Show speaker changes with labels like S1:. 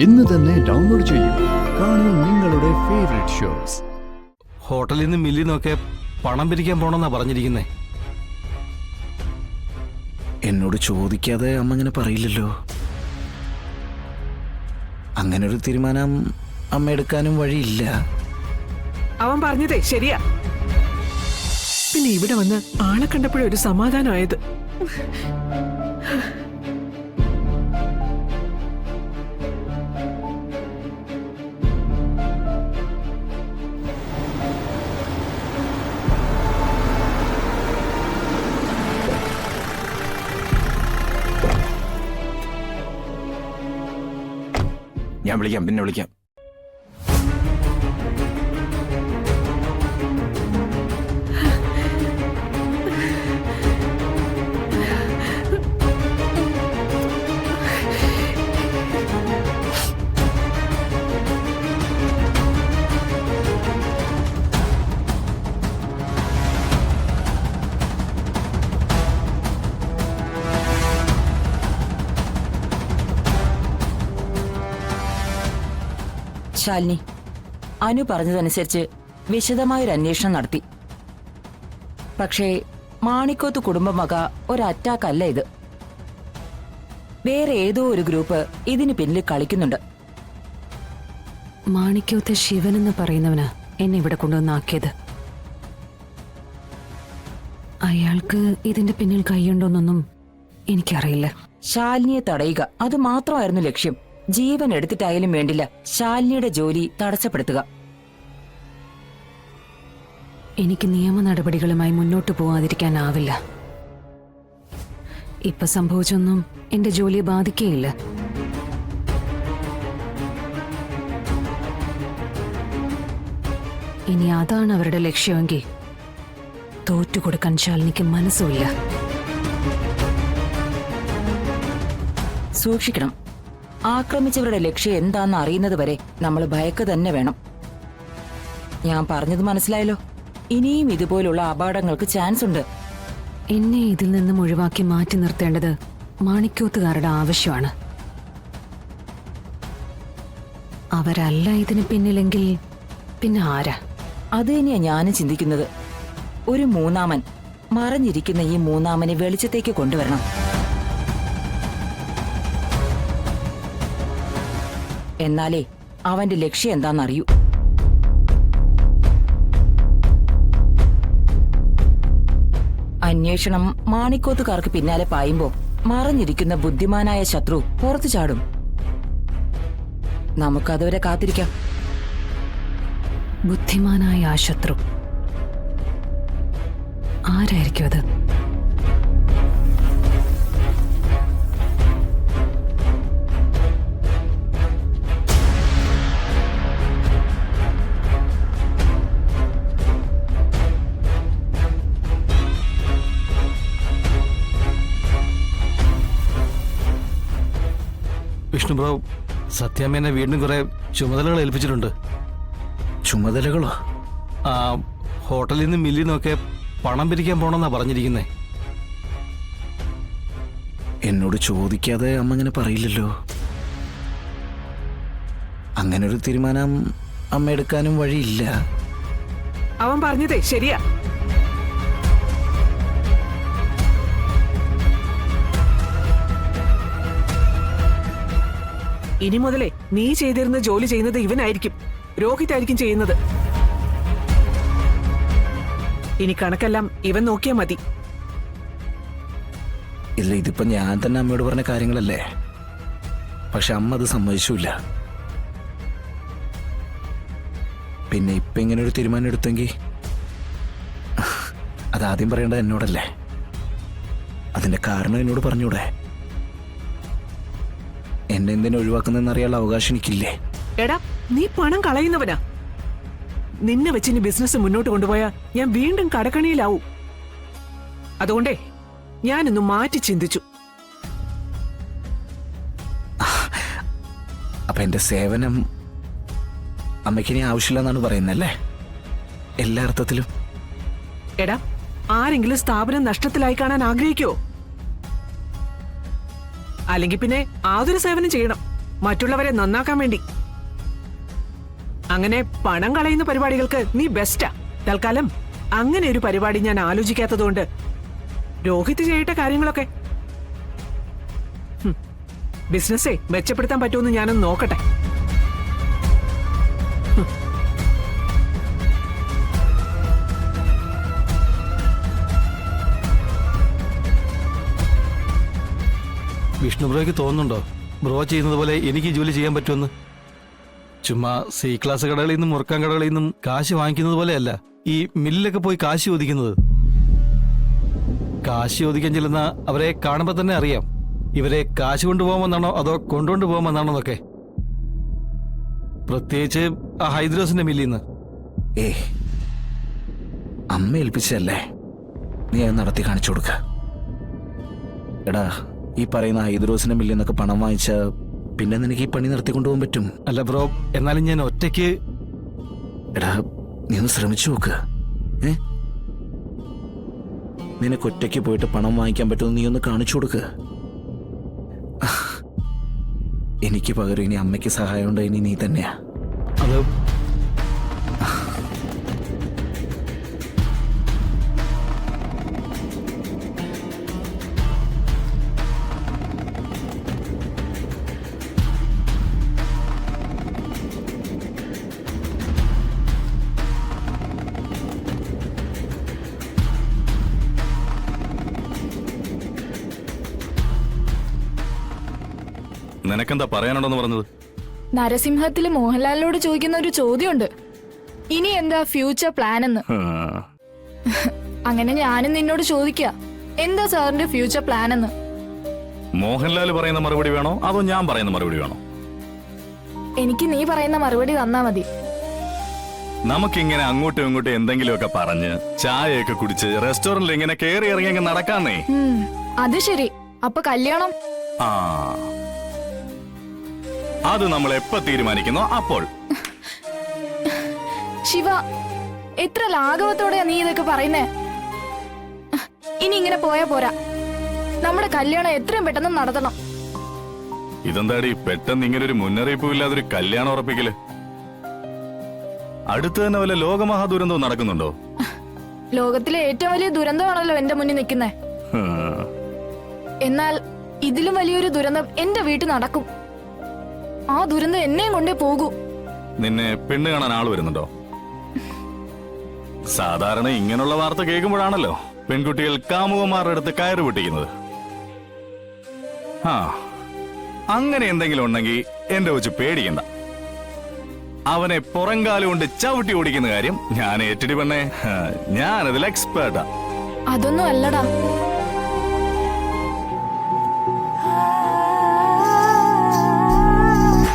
S1: ഇന്ന് തന്നെ ഡൗൺലോഡ് ചെയ്യൂ. കാണൂ നിങ്ങളുടെ ഫേവറേറ്റ് ഷോസ്.
S2: ഹോട്ടലിൽ നിന്ന് മില്ലിൽ നിന്നൊക്കെ പണം പിരിക്കാൻ പോണെന്നാ പറഞ്ഞിരിക്കുന്നേ.
S3: എന്നോട് ചോദിക്കാതെ അമ്മ ഇങ്ങനെ പറയില്ലല്ലോ. അങ്ങനൊരു തീരുമാനം അമ്മ എടുക്കാനും വഴിയില്ല.
S4: അവൻ പറഞ്ഞതേ ശരിയാ. പിന്നെ ഇവിടെ വന്ന് ആളെ കണ്ടപ്പോഴൊരു സമാധാനമായത്.
S3: ഞാൻ വിളിക്കാം, പിന്നെ വിളിക്കാം.
S5: ശാലിനി, അനു പറഞ്ഞതനുസരിച്ച് വിശദമായൊരു അന്വേഷണം നടത്തി. പക്ഷേ മാണിക്കോത്ത് കുടുംബം വക ഒരു അറ്റാക്ക് അല്ല ഇത്. വേറെ ഏതോ ഒരു ഗ്രൂപ്പ് ഇതിന് പിന്നിൽ കളിക്കുന്നുണ്ട്.
S6: മാണിക്കോത്ത് ശിവൻ എന്ന് പറയുന്നവനാ എന്നെ ഇവിടെ കൊണ്ടുവന്നാക്കിയത്. അയാൾക്ക് ഇതിന്റെ പിന്നിൽ കൈയുണ്ടോന്നൊന്നും എനിക്കറിയില്ല.
S5: ശാലിനിയെ തടയുക, അത് മാത്രമായിരുന്നു ലക്ഷ്യം. ജീവൻ എടുത്തിട്ടായാലും വേണ്ടില്ല ശാലിനിയുടെ ജോലി തടസ്സപ്പെടുത്തുക.
S6: എനിക്ക് നിയമ നടപടികളുമായി മുന്നോട്ടു പോകാതിരിക്കാനാവില്ല. ഇപ്പൊ സംഭവിച്ചൊന്നും എന്റെ ജോലിയെ ബാധിക്കുകയില്ല. ഇനി അതാണ് അവരുടെ ലക്ഷ്യമെങ്കിൽ തോറ്റുകൊടുക്കാൻ ശാലിനിക്ക് മനസ്സുമില്ല.
S5: സൂക്ഷിക്കണം. ആക്രമിച്ചവരുടെ ലക്ഷ്യം എന്താണെന്ന് അറിയുന്നത് വരെ നമ്മൾ ഭയക്ക് തന്നെ വേണം. ഞാൻ പറഞ്ഞത് മനസ്സിലായല്ലോ. ഇനിയും ഇതുപോലുള്ള അപകടങ്ങൾക്ക് ചാൻസ് ഉണ്ട്.
S6: എന്നെ ഇതിൽ നിന്നും ഒഴിവാക്കി മാറ്റി നിർത്തേണ്ടത് മാണിക്കോത്തുകാരുടെ ആവശ്യമാണ്. അവരല്ല ഇതിന് പിന്നിലെങ്കിൽ പിന്നെ ആരാ?
S5: അത് തന്നെയാ ഞാനും ചിന്തിക്കുന്നത്. ഒരു മൂന്നാമൻ, മറഞ്ഞിരിക്കുന്ന ഈ മൂന്നാമനെ വെളിച്ചത്തേക്ക് കൊണ്ടുവരണം. എന്നാലേ അവന്റെ ലക്ഷ്യം എന്താണെന്നറിയൂ. അന്വേഷണം മാണിക്കോത്തുകാർക്ക് പിന്നാലെ പായുമ്പോ മറഞ്ഞിരിക്കുന്ന ബുദ്ധിമാനായ ശത്രു പുറത്തു ചാടും. നമുക്കതുവരെ കാത്തിരിക്കാം.
S6: ബുദ്ധിമാനായ ആ ശത്രു ആരായിരിക്കും അത്?
S2: വിഷ്ണുബ്രോ, സത്യാമ്മേനെ വീണ്ടും കുറെ ചുമതലകൾ ഏൽപ്പിച്ചിട്ടുണ്ട്.
S3: ചുമതലകളോ?
S2: ആ ഹോട്ടലിൽ നിന്ന് മില്ലിൽ നിന്നൊക്കെ പണം പിരിക്കാൻ പോണെന്നാ പറഞ്ഞിരിക്കുന്നേ.
S3: എന്നോട് ചോദിക്കാതെ അമ്മ ഇങ്ങനെ പറയില്ലല്ലോ. അങ്ങനൊരു തീരുമാനം അമ്മ എടുക്കാനും വഴിയില്ല.
S4: അവൻ പറഞ്ഞതേ ശരിയാ. ഇനി മുതലേ നീ ചെയ്തിരുന്ന ജോലി ചെയ്യുന്നത് ഇവനായിരിക്കും. രോഹിത് ആയിരിക്കും ചെയ്യുന്നത്. ഇനി കണക്കെല്ലാം ഇവൻ നോക്കിയാ മതി.
S3: ഇല്ല, ഇതിപ്പോ ഞാൻ തന്നെ അമ്മയോട് പറഞ്ഞ കാര്യങ്ങളല്ലേ. പക്ഷെ അമ്മ അത് സമ്മതിച്ചില്ല. പിന്നെ ഇപ്പൊ ഇങ്ങനൊരു തീരുമാനം എടുത്തെങ്കിൽ അതാദ്യം പറയേണ്ടത് എന്നോടല്ലേ. അതിന്റെ കാരണം എന്നോട് പറഞ്ഞൂടെ? എന്നെ എന്തിനു ഒഴിവാക്കുന്നതെന്ന് അറിയാനുള്ള അവകാശം എനിക്കില്ലേ?
S4: എടാ, നീ പണം കളയുന്നവനാ. നിന്നെ വെച്ച് ഇനി ബിസിനസ് മുന്നോട്ട് കൊണ്ടുപോയാ ഞാൻ വീണ്ടും കടക്കണിയിലാവും. അതുകൊണ്ടേ ഞാനൊന്ന് മാറ്റി ചിന്തിച്ചു.
S3: അപ്പൊ എന്റെ സേവനം അമ്മയ്ക്കിനി ആവശ്യമില്ലെന്നാണ് പറയുന്നല്ലേ? എല്ലാ അർത്ഥത്തിലും.
S4: എടാ, ആരെങ്കിലും സ്ഥാപനം നഷ്ടത്തിലായി കാണാൻ ആഗ്രഹിക്കോ? അല്ലെങ്കിൽ പിന്നെ ആതൊരു സേവനം ചെയ്യണം. മറ്റുള്ളവരെ നന്നാക്കാൻ വേണ്ടി. അങ്ങനെ പണം കളയുന്ന പരിപാടികൾക്ക് നീ ബെസ്റ്റാ. തൽക്കാലം അങ്ങനെ ഒരു പരിപാടി ഞാൻ ആലോചിക്കാത്തതുകൊണ്ട് രോഹിത് ചെയ്യേണ്ട കാര്യങ്ങളൊക്കെ ബിസിനസ്സേ മെച്ചപ്പെടുത്താൻ പറ്റുമെന്ന് ഞാനൊന്ന് നോക്കട്ടെ.
S2: വിഷ്ണു ബ്രോയ്ക്ക് തോന്നുന്നുണ്ടോ ബ്രോ ചെയ്യുന്നത് പോലെ എനിക്ക് ഈ ജോലി ചെയ്യാൻ പറ്റുമെന്ന്? ചുമ്മാ സി ക്ലാസ് കടകളിൽ നിന്നും മുറുക്കാൻ കടകളിൽ നിന്നും കാശ് വാങ്ങിക്കുന്നത് പോലെയല്ല ഈ മില്ലിലൊക്കെ പോയി കാശ് ചോദിക്കുന്നത്. കാശ് ചോദിക്കാൻ ചെല്ലുന്ന അവരെ കാണുമ്പോൾ തന്നെ അറിയാം ഇവരെ കാശ് കൊണ്ടുപോകാമെന്നാണോ അതോ കൊണ്ടുകൊണ്ട് പോകാമെന്നാണോ എന്നൊക്കെ. പ്രത്യേകിച്ച് ആ ഹൈദ്രോസിന്റെ മില്ലിൽ നിന്ന്.
S3: അമ്മ ഏൽപ്പിച്ചല്ലേ, നീ അത് നടത്തി കാണിച്ചു കൊടുക്ക. എടാ, ഈ പറയുന്ന ഹൈദ്രോസിന്റെ മില്ലിൽ നിന്നൊക്കെ പണം വാങ്ങിച്ച പിന്നെ നിനക്ക് ഈ പണി നടത്തിക്കൊണ്ടുപോകാൻ പറ്റും.
S2: അല്ല ബ്രോ, എന്നാലും ഞാൻ ഒറ്റയ്ക്ക്.
S3: എടാ, നീ ഒന്ന് ശ്രമിച്ചു നോക്ക്. നിനക്ക് ഒറ്റയ്ക്ക് പോയിട്ട് പണം വാങ്ങിക്കാൻ പറ്റുമെന്ന് നീ ഒന്ന് കാണിച്ചു കൊടുക്ക്. എനിക്ക് പകരം ഇനി അമ്മയ്ക്ക് സഹായം ഉണ്ട്, ഇനി നീ തന്നെയാ.
S2: അത്
S7: നിനക്കെന്താ പറയാനുണ്ടെന്ന് പറഞ്ഞത്?
S8: നരസിംഹത്തില് മോഹൻലാലിനോട് ചോദിക്കുന്ന ഒരു ചോദ്യമുണ്ട്, ഇനി എന്താ ഫ്യൂച്ചർ പ്ലാൻ എന്ന്. അങ്ങനെ ഞാനും നിന്നോട് ചോദിക്കുക, എന്താ സാറിന്റെ ഫ്യൂച്ചർ പ്ലാൻ എന്ന്.
S7: മോഹൻലാൽ പറയുന്ന മറുപടി വേണോ അതോ ഞാൻ പറയുന്ന മറുപടി വേണോ?
S8: എനിക്ക് നീ പറയുന്ന മറുപടി തന്നാ മതി.
S7: നമുക്കിങ്ങനെ അങ്ങോട്ടും ഇങ്ങോട്ടും എന്തെങ്കിലുമൊക്കെ പറഞ്ഞ് ചായയൊക്കെ കുടിച്ച് റെസ്റ്റോറന്റിൽ ഇങ്ങനെ കയറി ഇറങ്ങി നടക്കാന്നേ.
S8: അത് ശരി. അപ്പൊ കല്യാണം?
S7: ആ, അത് നമ്മൾ എപ്പോ തീരുമാനിക്കുന്നോ അപ്പോൾ.
S8: ശിവ, എത്ര ലാഘവത്തോടെയാ നീ ഇതൊക്കെ പറയുന്നേ. ഇനി ഇങ്ങനെ പോയാ പോരാ, നമ്മുടെ കല്യാണം എത്രയും പെട്ടെന്ന് നടത്തണം.
S7: ഇതെന്താടി പെട്ടെന്ന് ഇങ്ങനെ ഒരു മുന്നറിയിപ്പും ഇല്ലാതൊരു കല്യാണം ഉറപ്പിക്കല്? അടുത്ത് തന്നെ വല്ല ലോകമഹാദുരന്തവും നടക്കുന്നുണ്ടോ?
S8: ലോകത്തിലെ ഏറ്റവും വലിയ ദുരന്തമാണല്ലോ എന്റെ മുന്നിൽ നിൽക്കുന്നേ. എന്നാൽ ഇതിലും വലിയൊരു ദുരന്തം എന്റെ വീട്ടിൽ നടക്കും. ആ ദുരന്തം എന്നെയും കൊണ്ടേ പോകൂ.
S7: നിന്നെ പെണ്ണ് കാണാൻ ആള് വരുന്നുണ്ടോ? സാധാരണ ഇങ്ങനെയുള്ള വാർത്ത കേൾക്കുമ്പോഴാണല്ലോ പെൺകുട്ടികൾ കാമുകന്മാരുടെ അടുത്ത് കയറ് പൊട്ടിക്കുന്നത്. ആ, അങ്ങനെ എന്തെങ്കിലും ഉണ്ടെങ്കിൽ എന്റെ വെച്ച് പേടിക്കണ്ട. അവനെ പുറംകാലം കൊണ്ട് ചവിട്ടി ഓടിക്കുന്ന കാര്യം ഞാൻ ഏറ്റടി പെണ്ണേ, ഞാനതിൽ എക്സ്പേർട്ടാ.
S8: അതൊന്നും അല്ലടാ.